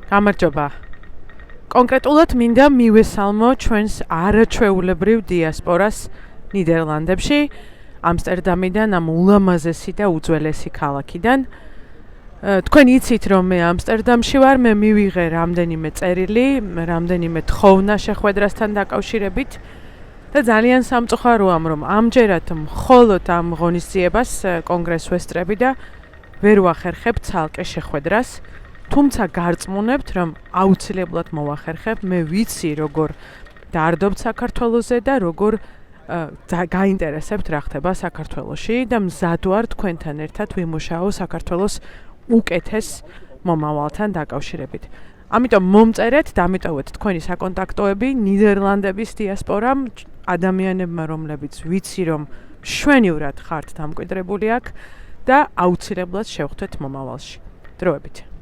გამარჯობა. კონკრეტულად მინდა მივესალმო ჩვენს არაჩვეულებრივ დიასპორას ნიდერლანდებში, ამსტერდამიდან, ამ ულამაზესი და უძველესი ქალაქიდან. თქვენ იცით, რომ მე ამსტერდამში ვარ, მე მივიღე რამდენიმე წერილი, რამდენიმე თხოვნა შეხვედრასთან დაკავშირებით და ძალიან სამწუხაროა, რომ ამჯერად მხოლოდ ამ ღონისძიებას კონგრესს ვესწრები და ვერ ვახერხებ ცალკე შეხვედრას. თუმცა გარწმუნებთ, რომ აუცილებლად მოვახერხებ, მე ვიცი როგორ დაარდობთ საქართველოზე და როგორ გაინტერესებთ რა ხდება საქართველოში და მზად ვარ თქვენთან ერთად ვიმუშაო საქართველოს უკეთეს მომავალთან დაკავშირებით. ამიტომ მომწერეთ, დამიტოვეთ თქვენი საკონტაქტოები ნიდერლანდების დიასპორამ, ადამიანებმა, რომლებიც ვიცი, რომ მშვენივრად ხართ დამკვიდრებული აქ და აუცილებლად შევხვდეთ მომავალში. დროებით.